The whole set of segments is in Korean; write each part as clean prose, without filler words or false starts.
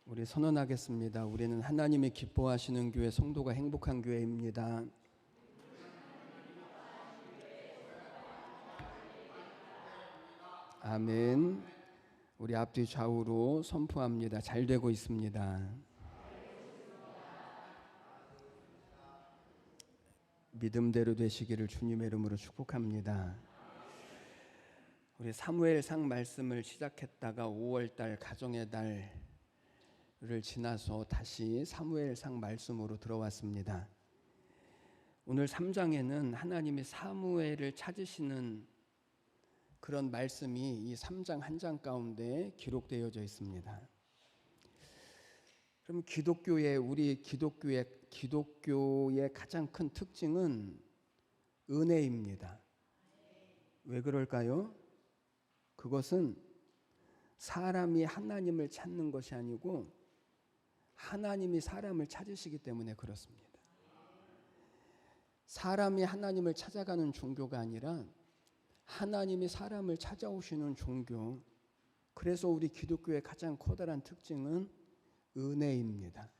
우리 선언하겠습니다. 우리는 하나님이 기뻐하시는 교회, 성도가 행복한 교회입니다. 아멘. 우리 앞뒤 좌우로 선포합니다. 잘 되고 있습니다. 믿음대로 되시기를 주님의 이름으로 축복합니다. 우리 사무엘상 말씀을 시작했다가 5월달 가정의 달을 지나서 다시 사무엘상 말씀으로 들어왔습니다. 오늘 3장에는 하나님이 사무엘을 찾으시는 그런 말씀이 이 3장 한 장 가운데 기록되어져 있습니다. 그럼 우리 기독교의 가장 큰 특징은 은혜입니다. 왜 그럴까요? 그것은 사람이 하나님을 찾는 것이 아니고 하나님이 사람을 찾으시기 때문에 그렇습니다. 사람이 하나님을 찾아가는 종교가 아니라 하나님이 사람을 찾아오시는 종교. 그래서 우리 기독교의 가장 커다란 특징은 은혜입니다.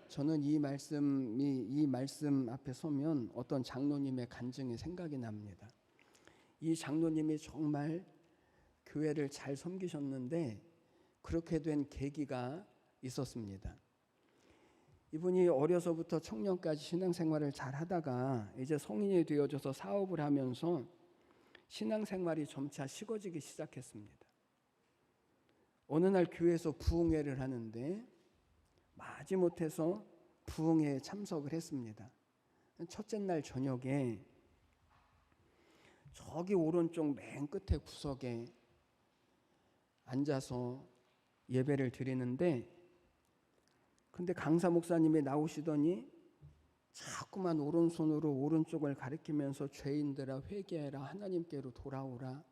저는 이 말씀 앞에 서면 어떤 장로님의 간증이 생각이 납니다. 이 장로님이 정말 교회를 잘 섬기셨는데 그렇게 된 계기가 있었습니다. 이분이 어려서부터 청년까지 신앙생활을 잘 하다가 이제 성인이 되어져서 사업을 하면서 신앙생활이 점차 식어지기 시작했습니다. 어느 날 교회에서 부흥회를 하는데 마지못해서 부흥회에 참석을 했습니다. 첫째 날 저녁에 저기 오른쪽 맨 끝에 구석에 앉아서 예배를 드리는데 근데 강사 목사님이 나오시더니 자꾸만 오른손으로 오른쪽을 가리키면서 죄인들아 회개해라, 하나님께로 돌아오라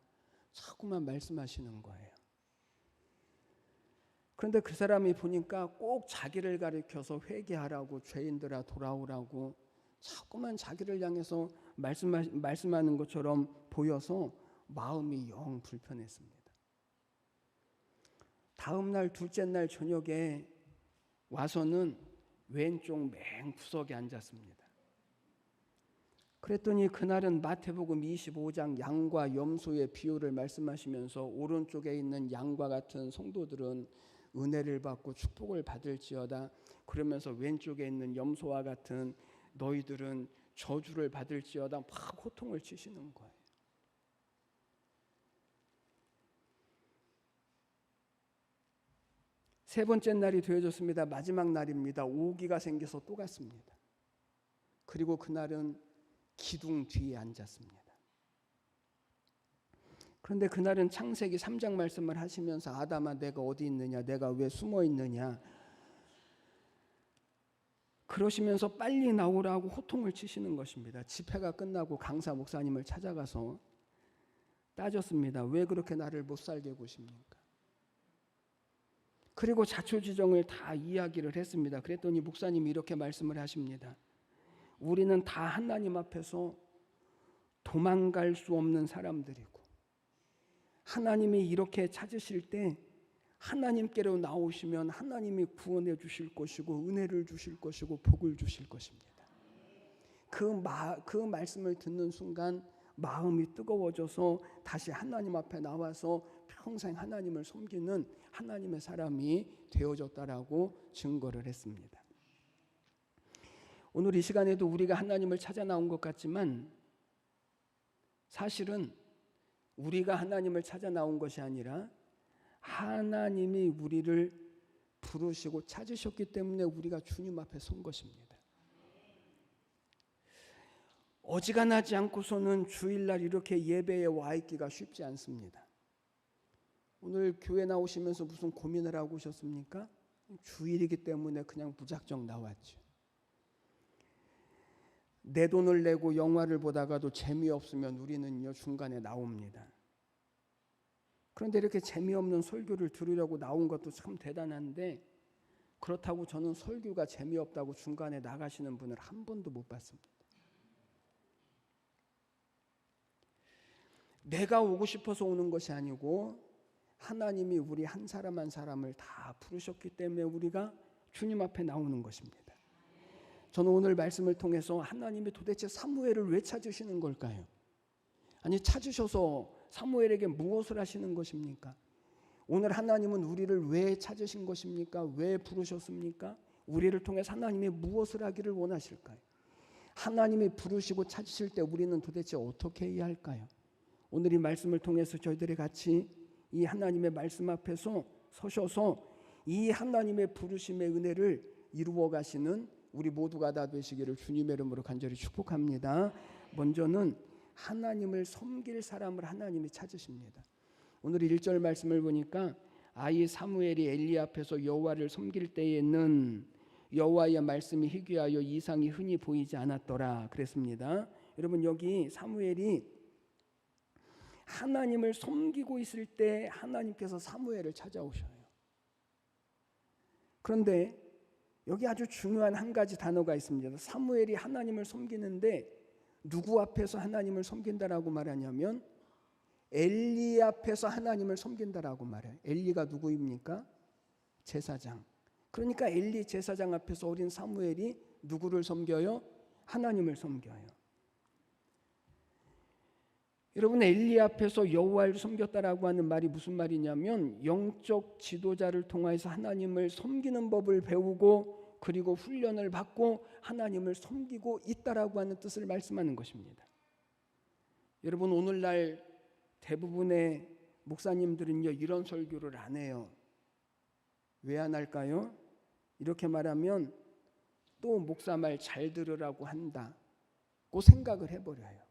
자꾸만 말씀하시는 거예요. 그런데 그 사람이 보니까 꼭 자기를 가리켜서 회개하라고, 죄인들아 돌아오라고 자꾸만 자기를 향해서 말씀하는 것처럼 보여서 마음이 영 불편했습니다. 다음 날 둘째 날 저녁에 와서는 왼쪽 맨 구석에 앉았습니다. 그랬더니 그날은 마태복음 25장 양과 염소의 비유를 말씀하시면서 오른쪽에 있는 양과 같은 성도들은 은혜를 받고 축복을 받을지어다, 그러면서 왼쪽에 있는 염소와 같은 너희들은 저주를 받을지어다 막 호통을 치시는 거예요. 세 번째 날이 되어졌습니다. 마지막 날입니다. 오기가 생겨서 또 갔습니다. 그리고 그날은 기둥 뒤에 앉았습니다. 그런데 그날은 창세기 3장 말씀을 하시면서 아담아 내가 어디 있느냐, 내가 왜 숨어 있느냐 그러시면서 빨리 나오라고 호통을 치시는 것입니다. 집회가 끝나고 강사 목사님을 찾아가서 따졌습니다. 왜 그렇게 나를 못 살게 구십니까? 그리고 자초지종을 다 이야기를 했습니다. 그랬더니 목사님이 이렇게 말씀을 하십니다. 우리는 다 하나님 앞에서 도망갈 수 없는 사람들이고 하나님이 이렇게 찾으실 때 하나님께로 나오시면 하나님이 구원해 주실 것이고 은혜를 주실 것이고 복을 주실 것입니다. 그 말씀을 듣는 순간 마음이 뜨거워져서 다시 하나님 앞에 나와서 평생 하나님을 섬기는 하나님의 사람이 되어졌다라고 증거를 했습니다. 오늘 이 시간에도 우리가 하나님을 찾아 나온 것 같지만 사실은 우리가 하나님을 찾아 나온 것이 아니라 하나님이 우리를 부르시고 찾으셨기 때문에 우리가 주님 앞에 선 것입니다. 어지간하지 않고서는 주일날 이렇게 예배에 와 있기가 쉽지 않습니다. 오늘 교회 나오시면서 무슨 고민을 하고 오셨습니까? 주일이기 때문에 그냥 무작정 나왔죠. 내 돈을 내고 영화를 보다가도 재미없으면 우리는요 중간에 나옵니다. 그런데 이렇게 재미없는 설교를 들으려고 나온 것도 참 대단한데 그렇다고 저는 설교가 재미없다고 중간에 나가시는 분을 한 번도 못 봤습니다. 내가 오고 싶어서 오는 것이 아니고 하나님이 우리 한 사람 한 사람을 다 부르셨기 때문에 우리가 주님 앞에 나오는 것입니다. 저는 오늘 말씀을 통해서 하나님이 도대체 사무엘을 왜 찾으시는 걸까요? 아니, 찾으셔서 사무엘에게 무엇을 하시는 것입니까? 오늘 하나님은 우리를 왜 찾으신 것입니까? 왜 부르셨습니까? 우리를 통해서 하나님이 무엇을 하기를 원하실까요? 하나님이 부르시고 찾으실 때 우리는 도대체 어떻게 해야 할까요? 오늘 이 말씀을 통해서 저희들이 같이 이 하나님의 말씀 앞에서 서셔서 이 하나님의 부르심의 은혜를 이루어 가시는 우리 모두가 다 되시기를 주님의 이름으로 간절히 축복합니다. 먼저는 하나님을 섬길 사람을 하나님이 찾으십니다. 오늘 1절 말씀을 보니까 아이 사무엘이 엘리 앞에서 여호와를 섬길 때에는 여호와의 말씀이 희귀하여 이상이 흔히 보이지 않았더라 그랬습니다. 여러분, 여기 사무엘이 하나님을 섬기고 있을 때 하나님께서 사무엘을 찾아오셔요. 그런데 여기 아주 중요한 한 가지 단어가 있습니다. 사무엘이 하나님을 섬기는데 누구 앞에서 하나님을 섬긴다라고 말하냐면 엘리 앞에서 하나님을 섬긴다라고 말해요. 엘리가 누구입니까? 제사장. 그러니까 엘리 제사장 앞에서 어린 사무엘이 누구를 섬겨요? 하나님을 섬겨요. 여러분, 엘리 앞에서 여호와를 섬겼다라고 하는 말이 무슨 말이냐면 영적 지도자를 통해서 하나님을 섬기는 법을 배우고 그리고 훈련을 받고 하나님을 섬기고 있다라고 하는 뜻을 말씀하는 것입니다. 여러분, 오늘날 대부분의 목사님들은요 이런 설교를 안 해요. 왜 안 할까요? 이렇게 말하면 또 목사 말 잘 들으라고 한다고 생각을 해버려요.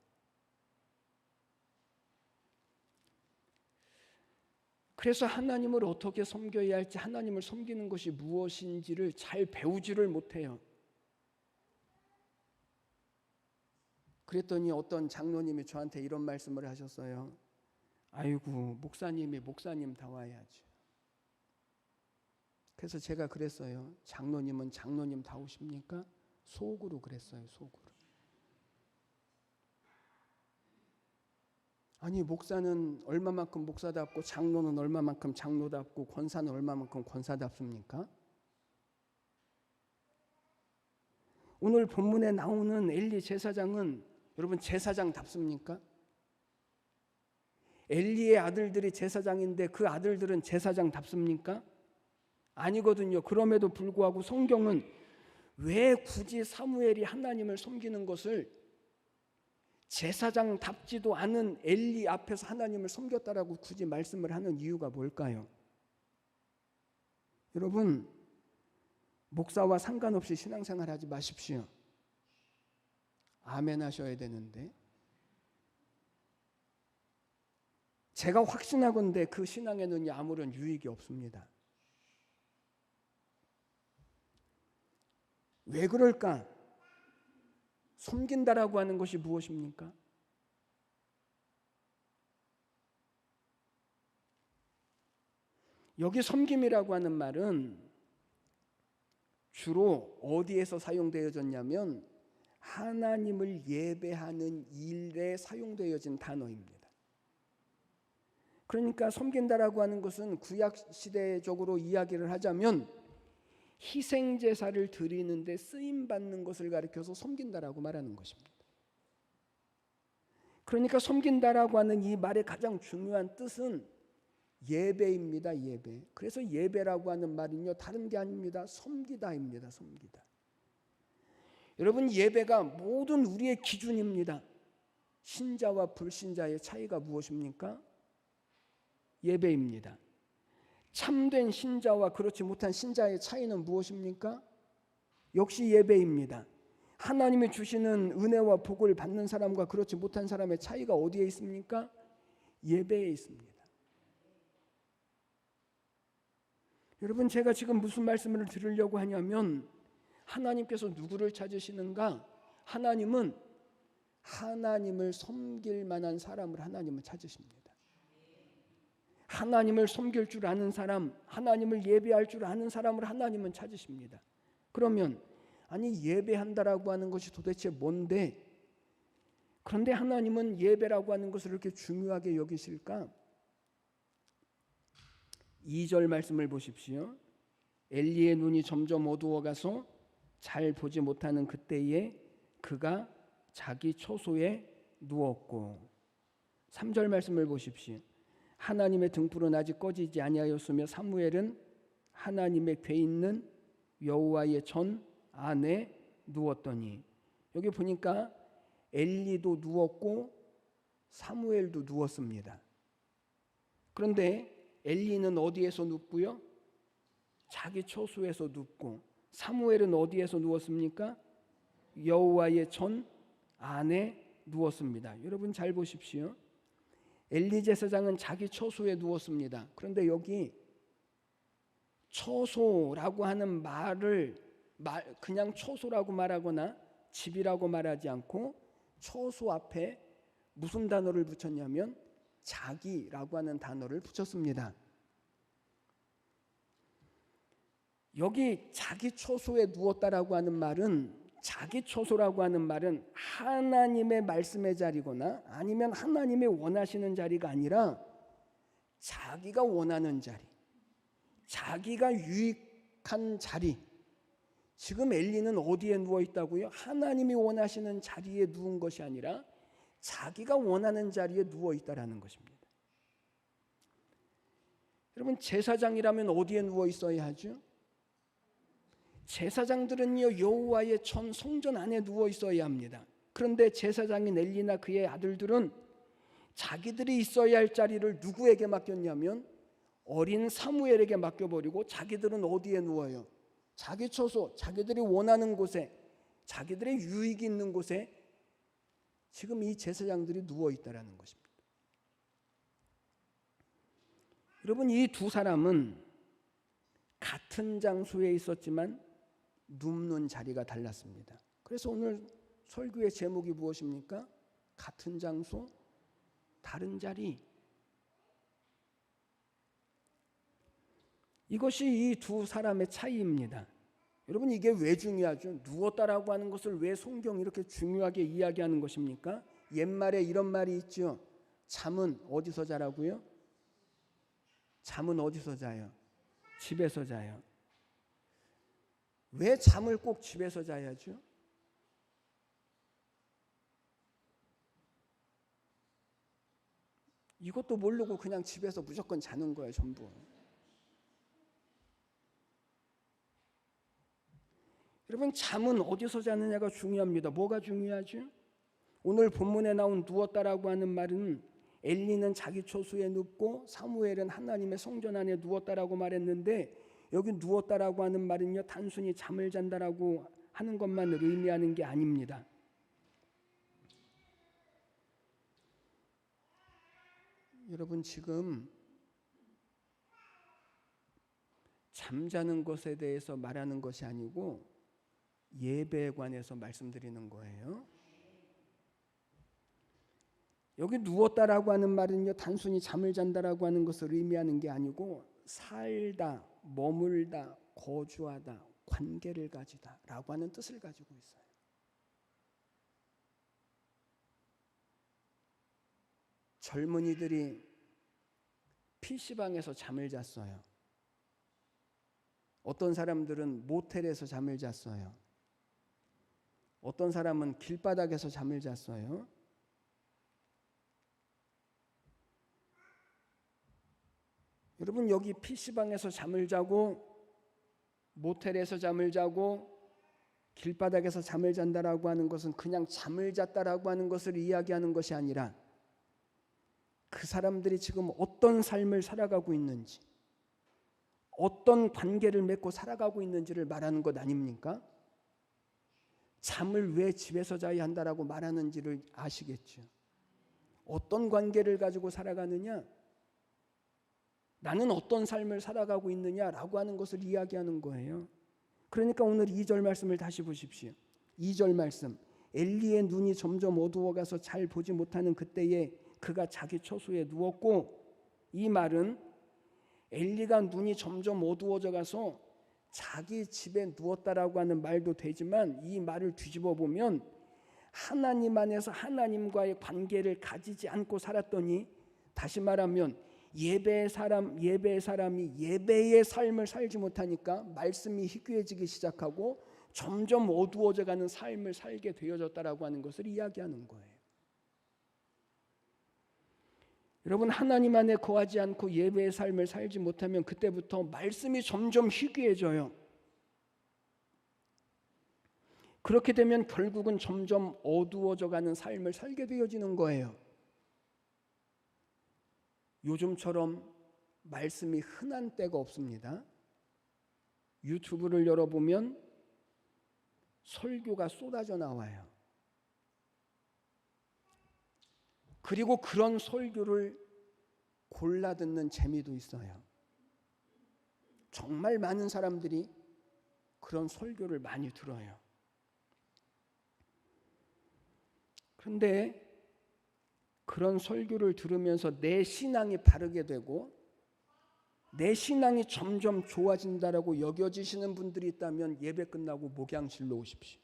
그래서 하나님을 어떻게 섬겨야 할지, 하나님을 섬기는 것이 무엇인지를 잘 배우지를 못해요. 그랬더니 어떤 장로님이 저한테 이런 말씀을 하셨어요. 아이고, 목사님이 목사님다워야지. 그래서 제가 그랬어요. 장로님은 장로님다우십니까? 속으로 그랬어요. 속으로. 아니, 목사는 얼마만큼 목사답고 장로는 얼마만큼 장로답고 권사는 얼마만큼 권사답습니까? 오늘 본문에 나오는 엘리 제사장은 여러분 제사장답습니까? 엘리의 아들들이 제사장인데 그 아들들은 제사장답습니까? 아니거든요. 그럼에도 불구하고 성경은 왜 굳이 사무엘이 하나님을 섬기는 것을 제사장답지도 않은 엘리 앞에서 하나님을 섬겼다라고 굳이 말씀을 하는 이유가 뭘까요? 여러분, 목사와 상관없이 신앙생활 하지 마십시오. 아멘 하셔야 되는데 제가 확신하건대 그 신앙에는 아무런 유익이 없습니다. 왜 그럴까? 섬긴다라고 하는 것이 무엇입니까? 여기 섬김이라고 하는 말은 주로 어디에서 사용되어졌냐면 하나님을 예배하는 일에 사용되어진 단어입니다. 그러니까 섬긴다라고 하는 것은 구약시대적으로 이야기를 하자면 희생제사를 드리는데 쓰임받는 것을 가리켜서 섬긴다라고 말하는 것입니다. 그러니까 섬긴다라고 하는 이 말의 가장 중요한 뜻은 예배입니다. 예배. 그래서 예배라고 하는 말은요 다른 게 아닙니다. 섬기다입니다. 섬기다. 여러분, 예배가 모든 우리의 기준입니다. 신자와 불신자의 차이가 무엇입니까? 예배입니다. 참된 신자와 그렇지 못한 신자의 차이는 무엇입니까? 역시 예배입니다. 하나님이 주시는 은혜와 복을 받는 사람과 그렇지 못한 사람의 차이가 어디에 있습니까? 예배에 있습니다. 여러분, 제가 지금 무슨 말씀을 드리려고 하냐면 하나님께서 누구를 찾으시는가? 하나님은 하나님을 섬길 만한 사람을 하나님은 찾으십니다. 하나님을 섬길 줄 아는 사람, 하나님을 예배할 줄 아는 사람을 하나님은 찾으십니다. 그러면 아니 예배한다라고 하는 것이 도대체 뭔데? 그런데 하나님은 예배라고 하는 것을 이렇게 중요하게 여기실까? 2절 말씀을 보십시오. 엘리의 눈이 점점 어두워가서 잘 보지 못하는 그때에 그가 자기 초소에 누웠고. 3절 말씀을 보십시오. 하나님의 등불은 아직 꺼지지 아니하였으며 사무엘은 하나님의 궤 있는 여호와의 전 안에 누웠더니. 여기 보니까 엘리도 누웠고 사무엘도 누웠습니다. 그런데 엘리는 어디에서 눕고요? 자기 초소에서 눕고, 사무엘은 어디에서 누웠습니까? 여호와의 전 안에 누웠습니다. 여러분 잘 보십시오. 엘리 제사장은 자기 초소에 누웠습니다. 그런데 여기 초소라고 하는 말을 그냥 초소라고 말하거나 집이라고 말하지 않고 초소 앞에 무슨 단어를 붙였냐면 자기라고 하는 단어를 붙였습니다. 여기 자기 초소에 누웠다라고 하는 말은, 자기 초소라고 하는 말은 하나님의 말씀의 자리거나 아니면 하나님의 원하시는 자리가 아니라 자기가 원하는 자리, 자기가 유익한 자리. 지금 엘리는 어디에 누워 있다고요? 하나님이 원하시는 자리에 누운 것이 아니라 자기가 원하는 자리에 누워 있다라는 것입니다. 여러분, 제사장이라면 어디에 누워 있어야 하죠? 제사장들은요, 여호와의 전 성전 안에 누워 있어야 합니다. 그런데 제사장인 엘리나 그의 아들들은 자기들이 있어야 할 자리를 누구에게 맡겼냐면 어린 사무엘에게 맡겨버리고 자기들은 어디에 누워요? 자기 초소, 자기들이 원하는 곳에, 자기들의 유익이 있는 곳에 지금 이 제사장들이 누워 있다라는 것입니다. 여러분, 이 두 사람은 같은 장소에 있었지만 눕는 자리가 달랐습니다. 그래서 오늘 설교의 제목이 무엇입니까? 같은 장소, 다른 자리. 이것이 이 두 사람의 차이입니다. 여러분, 이게 왜 중요하죠? 누웠다라고 하는 것을 왜 성경이 이렇게 중요하게 이야기하는 것입니까? 옛말에 이런 말이 있죠. 잠은 어디서 자라고요? 잠은 어디서 자요? 집에서 자요. 왜 잠을 꼭 집에서 자야죠? 이것도 모르고 그냥 집에서 무조건 자는 거예요, 전부. 여러분, 잠은 어디서 자느냐가 중요합니다. 뭐가 중요하죠? 오늘 본문에 나온 누웠다라고 하는 말은 엘리는 자기 초소에 눕고 사무엘은 하나님의 성전 안에 누웠다라고 말했는데, 여기 누웠다라고 하는 말은요, 단순히 잠을 잔다라고 하는 것만을 의미하는 게 아닙니다. 여러분, 지금 잠자는 것에 대해서 말하는 것이 아니고 예배에 관해서 말씀드리는 거예요. 여기 누웠다라고 하는 말은요, 단순히 잠을 잔다라고 하는 것을 의미하는 게 아니고 살다, 머물다, 거주하다, 관계를 가지다 라고 하는 뜻을 가지고 있어요. 젊은이들이 PC방에서 잠을 잤어요. 어떤 사람들은 모텔에서 잠을 잤어요. 어떤 사람은 길바닥에서 잠을 잤어요. 여러분, 여기 PC방에서 잠을 자고 모텔에서 잠을 자고 길바닥에서 잠을 잔다라고 하는 것은 그냥 잠을 잤다라고 하는 것을 이야기하는 것이 아니라 그 사람들이 지금 어떤 삶을 살아가고 있는지, 어떤 관계를 맺고 살아가고 있는지를 말하는 것 아닙니까? 잠을 왜 집에서 자야 한다라고 말하는지를 아시겠죠? 어떤 관계를 가지고 살아가느냐, 나는 어떤 삶을 살아가고 있느냐라고 하는 것을 이야기하는 거예요. 그러니까 오늘 2절 말씀을 다시 보십시오. 2절 말씀, 엘리의 눈이 점점 어두워가서 잘 보지 못하는 그때에 그가 자기 초소에 누웠고, 이 말은 엘리가 눈이 점점 어두워져 가서 자기 집에 누웠다라고 하는 말도 되지만, 이 말을 뒤집어 보면 하나님 안에서 하나님과의 관계를 가지지 않고 살았더니, 다시 말하면 예배의 사람이 예배의 삶을 살지 못하니까 말씀이 희귀해지기 시작하고 점점 어두워져가는 삶을 살게 되어졌다라고 하는 것을 이야기하는 거예요. 여러분, 하나님 안에 거하지 않고 예배의 삶을 살지 못하면 그때부터 말씀이 점점 희귀해져요. 그렇게 되면 결국은 점점 어두워져가는 삶을 살게 되어지는 거예요. 요즘처럼 말씀이 흔한 때가 없습니다. 유튜브를 열어보면 설교가 쏟아져 나와요. 그리고 그런 설교를 골라 듣는 재미도 있어요. 정말 많은 사람들이 그런 설교를 많이 들어요. 그런데 그런 설교를 들으면서 내 신앙이 바르게 되고 내 신앙이 점점 좋아진다라고 여겨지시는 분들이 있다면 예배 끝나고 목양실로 오십시오.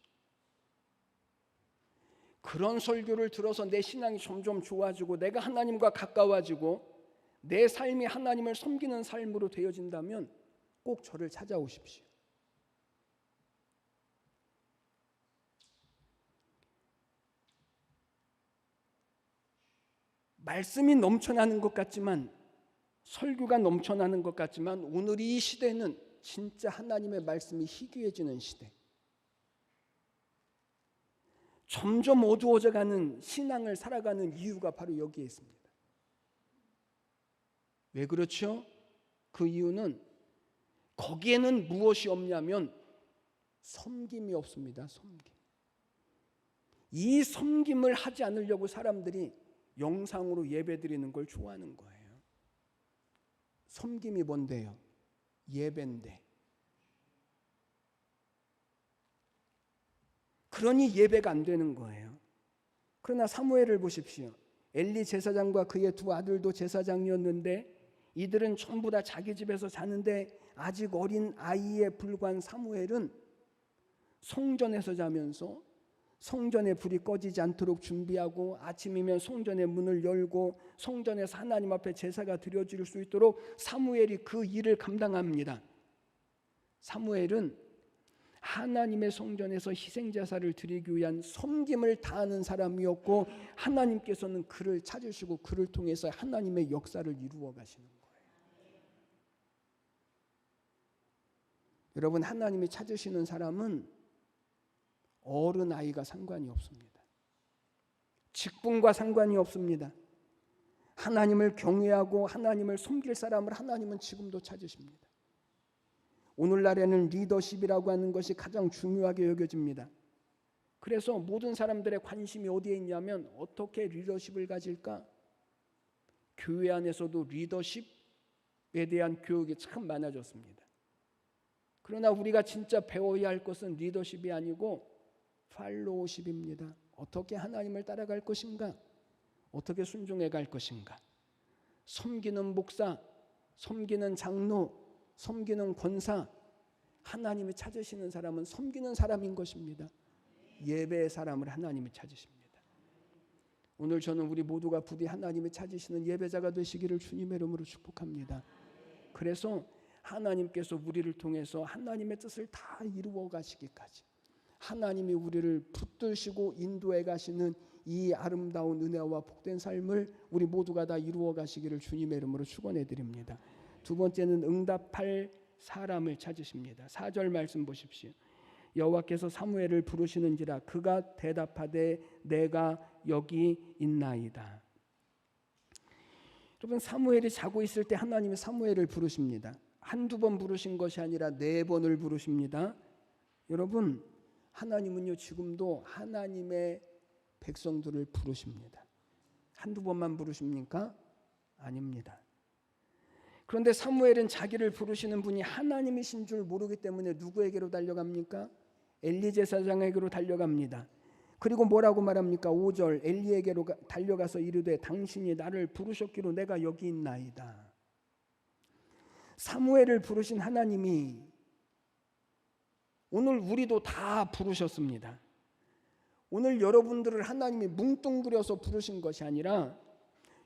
그런 설교를 들어서 내 신앙이 점점 좋아지고 내가 하나님과 가까워지고 내 삶이 하나님을 섬기는 삶으로 되어진다면 꼭 저를 찾아오십시오. 말씀이 넘쳐나는 것 같지만, 설교가 넘쳐나는 것 같지만 오늘 이 시대는 진짜 하나님의 말씀이 희귀해지는 시대, 점점 어두워져가는 신앙을 살아가는 이유가 바로 여기에 있습니다. 왜 그렇죠? 그 이유는 거기에는 무엇이 없냐면 섬김이 없습니다. 섬김. 이 섬김을 하지 않으려고 사람들이 영상으로 예배드리는 걸 좋아하는 거예요. 섬김이 뭔데요? 예배인데. 그러니 예배가 안 되는 거예요. 그러나 사무엘을 보십시오. 엘리 제사장과 그의 두 아들도 제사장이었는데 이들은 전부 다 자기 집에서 자는데 아직 어린 아이에 불과한 사무엘은 성전에서 자면서 성전의 불이 꺼지지 않도록 준비하고 아침이면 성전의 문을 열고 성전에서 하나님 앞에 제사가 드려질 수 있도록 사무엘이 그 일을 감당합니다. 사무엘은 하나님의 성전에서 희생제사를 드리기 위한 섬김을 다하는 사람이었고 하나님께서는 그를 찾으시고 그를 통해서 하나님의 역사를 이루어 가시는 거예요. 여러분, 하나님이 찾으시는 사람은 어른 아이가 상관이 없습니다. 직분과 상관이 없습니다. 하나님을 경외하고 하나님을 섬길 사람을 하나님은 지금도 찾으십니다. 오늘날에는 리더십이라고 하는 것이 가장 중요하게 여겨집니다. 그래서 모든 사람들의 관심이 어디에 있냐면 어떻게 리더십을 가질까? 교회 안에서도 리더십에 대한 교육이 참 많아졌습니다. 그러나 우리가 진짜 배워야 할 것은 리더십이 아니고 팔로우십입니다. 어떻게 하나님을 따라갈 것인가? 어떻게 순종해 갈 것인가? 섬기는 목사, 섬기는 장로, 섬기는 권사, 하나님이 찾으시는 사람은 섬기는 사람인 것입니다. 예배의 사람을 하나님이 찾으십니다. 오늘 저는 우리 모두가 부디 하나님이 찾으시는 예배자가 되시기를 주님의 이름으로 축복합니다. 그래서 하나님께서 우리를 통해서 하나님의 뜻을 다 이루어 가시기까지 하나님이 우리를 붙드시고 인도해 가시는 이 아름다운 은혜와 복된 삶을 우리 모두가 다 이루어 가시기를 주님의 이름으로 축원해 드립니다. 두 번째는 응답할 사람을 찾으십니다. 4절 말씀 보십시오. 여호와께서 사무엘을 부르시는지라 그가 대답하되 내가 여기 있나이다. 여러분, 사무엘이 자고 있을 때 하나님이 사무엘을 부르십니다. 한두 번 부르신 것이 아니라 4번을 부르십니다. 여러분, 하나님은요 지금도 하나님의 백성들을 부르십니다. 한두 번만 부르십니까? 아닙니다. 그런데 사무엘은 자기를 부르시는 분이 하나님이신 줄 모르기 때문에 누구에게로 달려갑니까? 엘리 제사장에게로 달려갑니다. 그리고 뭐라고 말합니까? 5절 엘리에게로 달려가서 이르되 당신이 나를 부르셨기로 내가 여기 있나이다. 사무엘을 부르신 하나님이 오늘 우리도 다 부르셨습니다. 오늘 여러분들을 하나님이 뭉뚱그려서 부르신 것이 아니라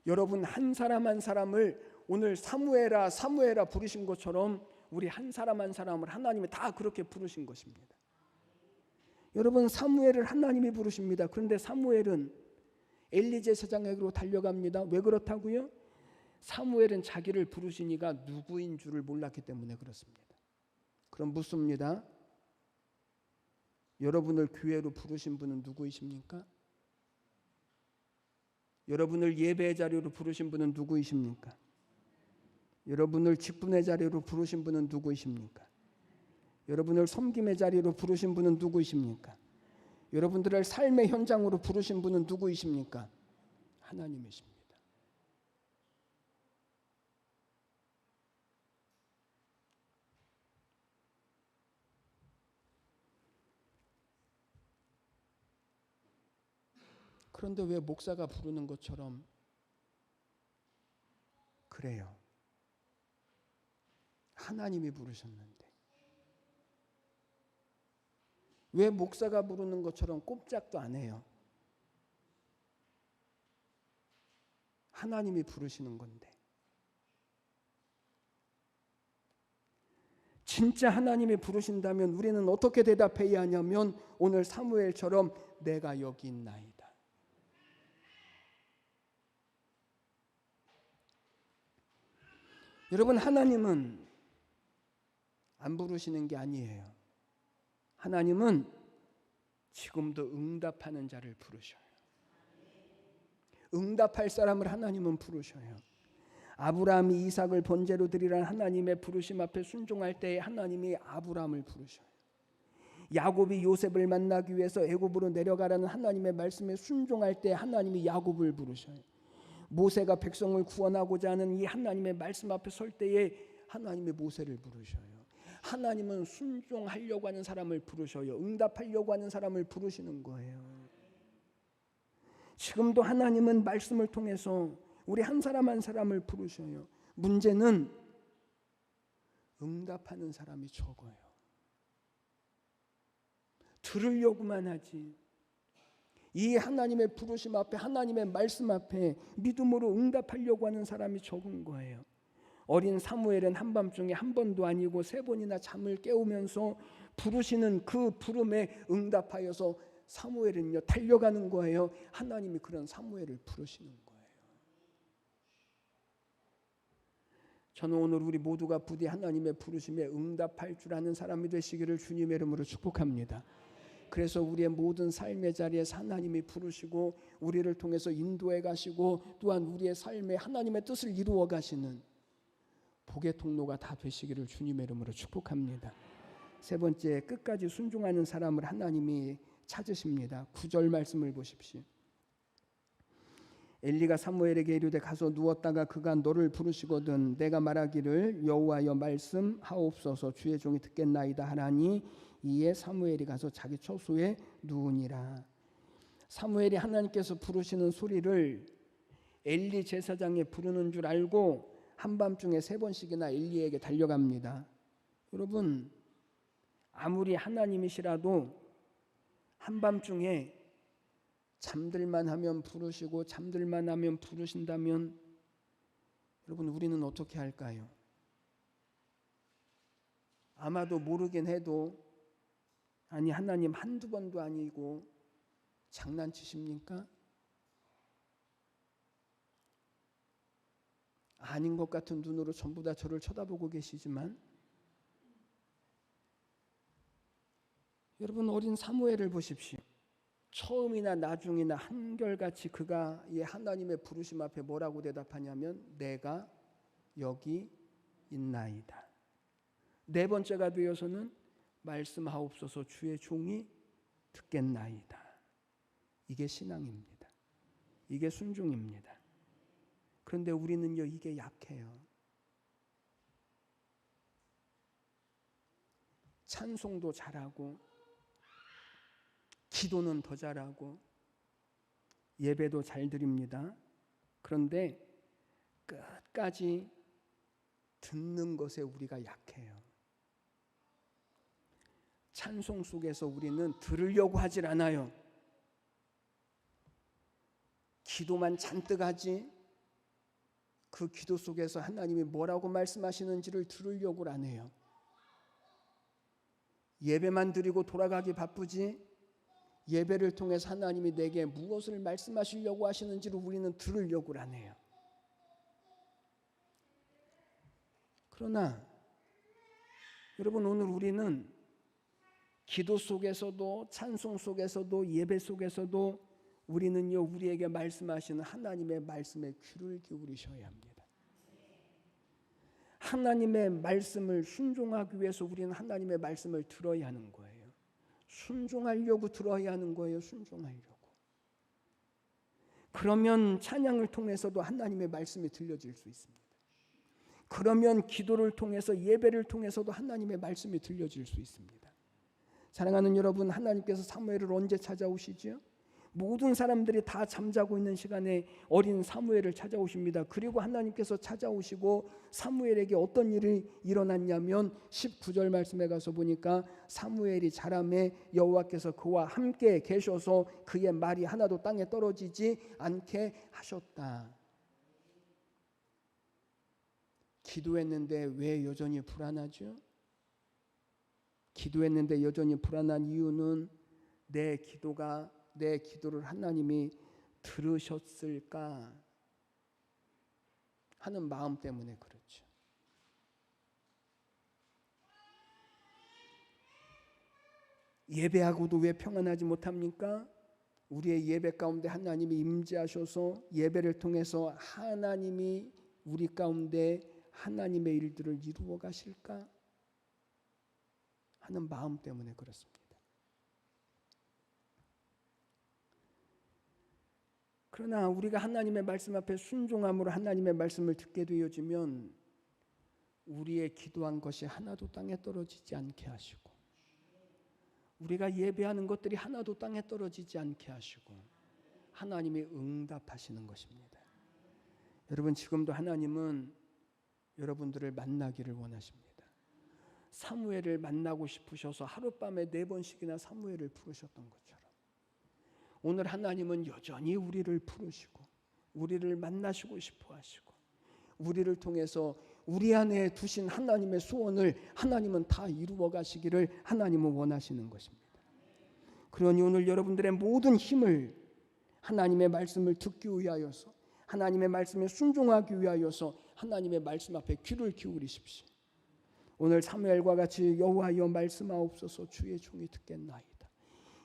여러분 한 사람 한 사람을 오늘 사무엘아 사무엘아 부르신 것처럼 우리 한 사람 한 사람을 하나님이 다 그렇게 부르신 것입니다. 여러분, 사무엘을 하나님이 부르십니다. 그런데 사무엘은 엘리 제사장에게로 달려갑니다. 왜 그렇다고요? 사무엘은 자기를 부르시니가 누구인 줄을 몰랐기 때문에 그렇습니다. 그럼 묻습니다. 여러분을 교회로 부르신 분은 누구이십니까? 여러분을 예배의 자리로 부르신 분은 누구이십니까? 여러분을 직분의 자리로 부르신 분은 누구이십니까? 여러분을 섬김의 자리로 부르신 분은 누구이십니까? 여러분들을 삶의 현장으로 부르신 분은 누구이십니까? 하나님이십니다. 그런데 왜 목사가 부르는 것처럼 그래요? 하나님이 부르셨는데 왜 목사가 부르는 것처럼 꼼짝도 안 해요? 하나님이 부르시는 건데. 진짜 하나님이 부르신다면 우리는 어떻게 대답해야 하냐면 오늘 사무엘처럼 내가 여기 있나이다. 여러분, 하나님은 안 부르시는 게 아니에요. 하나님은 지금도 응답하는 자를 부르셔요. 응답할 사람을 하나님은 부르셔요. 아브라함이 이삭을 번제로 드리라는 하나님의 부르심 앞에 순종할 때에 하나님이 아브라함을 부르셔요. 야곱이 요셉을 만나기 위해서 애굽으로 내려가라는 하나님의 말씀에 순종할 때 하나님이 야곱을 부르셔요. 모세가 백성을 구원하고자 하는 이 하나님의 말씀 앞에 설 때에 하나님이 모세를 부르셔요. 하나님은 순종하려고 하는 사람을 부르셔요. 응답하려고 하는 사람을 부르시는 거예요. 지금도 하나님은 말씀을 통해서 우리 한 사람 한 사람을 부르셔요. 문제는 응답하는 사람이 적어요. 들으려고만 하지. 이 하나님의 부르심 앞에, 하나님의 말씀 앞에 믿음으로 응답하려고 하는 사람이 적은 거예요. 어린 사무엘은 한밤중에 한 번도 아니고 3번이나 잠을 깨우면서 부르시는 그 부름에 응답하여서 사무엘은요 달려가는 거예요. 하나님이 그런 사무엘을 부르시는 거예요. 저는 오늘 우리 모두가 부디 하나님의 부르심에 응답할 줄 아는 사람이 되시기를 주님의 이름으로 축복합니다. 그래서 우리의 모든 삶의 자리에서 하나님이 부르시고 우리를 통해서 인도해 가시고 또한 우리의 삶에 하나님의 뜻을 이루어 가시는 복의 통로가 다 되시기를 주님의 이름으로 축복합니다. 3번째, 끝까지 순종하는 사람을 하나님이 찾으십니다. 9절 말씀을 보십시오. 엘리가 사무엘에게 이르되 가서 누웠다가 그가 너를 부르시거든 내가 말하기를 여호와여 말씀하옵소서 주의 종이 듣겠나이다 하나니 이에 사무엘이 가서 자기 처소에 누우니라. 사무엘이 하나님께서 부르시는 소리를 엘리 제사장이 부르는 줄 알고 한밤중에 3번씩이나 엘리에게 달려갑니다. 여러분, 아무리 하나님이시라도 한밤중에 잠들만 하면 부르시고 잠들만 하면 부르신다면 여러분 우리는 어떻게 할까요? 아마도 모르긴 해도 아니 하나님 한두 번도 아니고 장난치십니까? 아닌 것 같은 눈으로 전부 다 저를 쳐다보고 계시지만 여러분 어린 사무엘을 보십시오. 처음이나 나중이나 한결같이 그가 이 하나님의 부르심 앞에 뭐라고 대답하냐면 내가 여기 있나이다. 4번째가 되어서는 말씀하옵소서 주의 종이 듣겠나이다. 이게 신앙입니다. 이게 순종입니다. 그런데 우리는요 이게 약해요. 찬송도 잘하고 기도는 더 잘하고 예배도 잘 드립니다. 그런데 끝까지 듣는 것에 우리가 약해요. 찬송 속에서 우리는 들으려고 하질 않아요. 기도만 잔뜩 하지 그 기도 속에서 하나님이 뭐라고 말씀하시는지를 들으려고 안 해요. 예배만 드리고 돌아가기 바쁘지 예배를 통해서 하나님이 내게 무엇을 말씀하시려고 하시는지를 우리는 들으려고 안 해요. 그러나 여러분, 오늘 우리는 기도 속에서도 찬송 속에서도 예배 속에서도 우리는요, 우리에게 말씀하시는 하나님의 말씀에 귀를 기울이셔야 합니다. 하나님의 말씀을 순종하기 위해서 우리는 하나님의 말씀을 들어야 하는 거예요. 순종하려고 들어야 하는 거예요. 순종하려고. 그러면 찬양을 통해서도 하나님의 말씀이 들려질 수 있습니다. 그러면 기도를 통해서 예배를 통해서도 하나님의 말씀이 들려질 수 있습니다. 사랑하는 여러분, 하나님께서 사무엘을 언제 찾아오시죠? 모든 사람들이 다 잠자고 있는 시간에 어린 사무엘을 찾아오십니다. 그리고 하나님께서 찾아오시고 사무엘에게 어떤 일이 일어났냐면 19절 말씀에 가서 보니까 사무엘이 자라매 여호와께서 그와 함께 계셔서 그의 말이 하나도 땅에 떨어지지 않게 하셨다. 기도했는데 왜 여전히 불안하죠? 기도했는데 여전히 불안한 이유는 내 기도를 하나님이 들으셨을까 하는 마음 때문에 그렇죠. 예배하고도 왜 평안하지 못합니까? 우리의 예배 가운데 하나님이 임재하셔서 예배를 통해서 하나님이 우리 가운데 하나님의 일들을 이루어 가실까 하는 마음 때문에 그렇습니다. 그러나 우리가 하나님의 말씀 앞에 순종함으로 하나님의 말씀을 듣게 되어지면 우리의 기도한 것이 하나도 땅에 떨어지지 않게 하시고 우리가 예배하는 것들이 하나도 땅에 떨어지지 않게 하시고 하나님이 응답하시는 것입니다. 여러분, 지금도 하나님은 여러분들을 만나기를 원하십니다. 사무엘을 만나고 싶으셔서 하룻밤에 4번씩이나 사무엘을 부르셨던 것처럼 오늘 하나님은 여전히 우리를 부르시고 우리를 만나시고 싶어 하시고 우리를 통해서 우리 안에 두신 하나님의 소원을 하나님은 다 이루어 가시기를 하나님은 원하시는 것입니다. 그러니 오늘 여러분들의 모든 힘을 하나님의 말씀을 듣기 위하여서 하나님의 말씀에 순종하기 위하여서 하나님의 말씀 앞에 귀를 기울이십시오. 오늘 사무엘과 같이 여호와여 말씀하옵소서 주의 종이 듣겠나이다.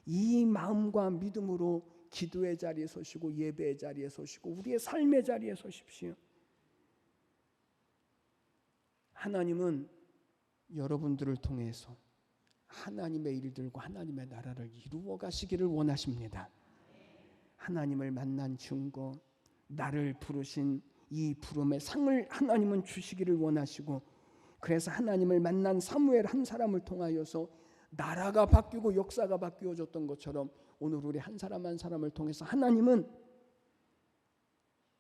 이 마음과 믿음으로 기도의 자리에 서시고 예배의 자리에 서시고 우리의 삶의 자리에 서십시오. 하나님은 여러분들을 통해서 하나님의 일들과 하나님의 나라를 이루어 가시기를 원하십니다. 하나님을 만난 증거, 나를 부르신 이 부름의 상을 하나님은 주시기를 원하시고 그래서 하나님을 만난 사무엘 한 사람을 통하여서 나라가 바뀌고 역사가 바뀌어졌던 것처럼 오늘 우리 한 사람 한 사람을 통해서 하나님은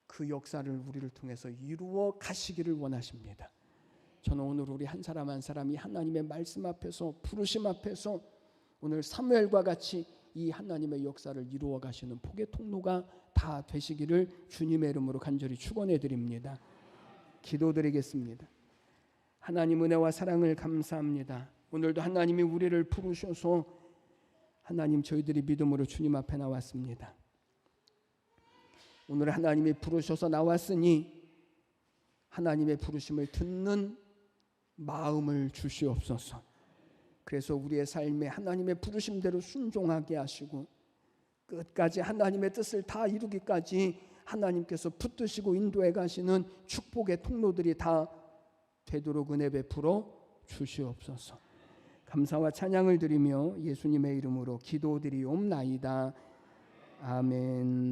그 역사를 우리를 통해서 이루어 가시기를 원하십니다. 저는 오늘 우리 한 사람 한 사람이 하나님의 말씀 앞에서 부르심 앞에서 오늘 사무엘과 같이 이 하나님의 역사를 이루어 가시는 복의 통로가 다 되시기를 주님의 이름으로 간절히 축원해 드립니다. 기도드리겠습니다. 하나님 은혜와 사랑을 감사합니다. 오늘도 하나님이 우리를 부르셔서 하나님 저희들이 믿음으로 주님 앞에 나왔습니다. 오늘 하나님이 부르셔서 나왔으니 하나님의 부르심을 듣는 마음을 주시옵소서. 그래서 우리의 삶에 하나님의 부르심대로 순종하게 하시고 끝까지 하나님의 뜻을 다 이루기까지 하나님께서 붙드시고 인도해 가시는 축복의 통로들이 다 되도록 은혜 베풀어 주시옵소서. 감사와 찬양을 드리며 예수님의 이름으로 기도드리옵나이다. 아멘.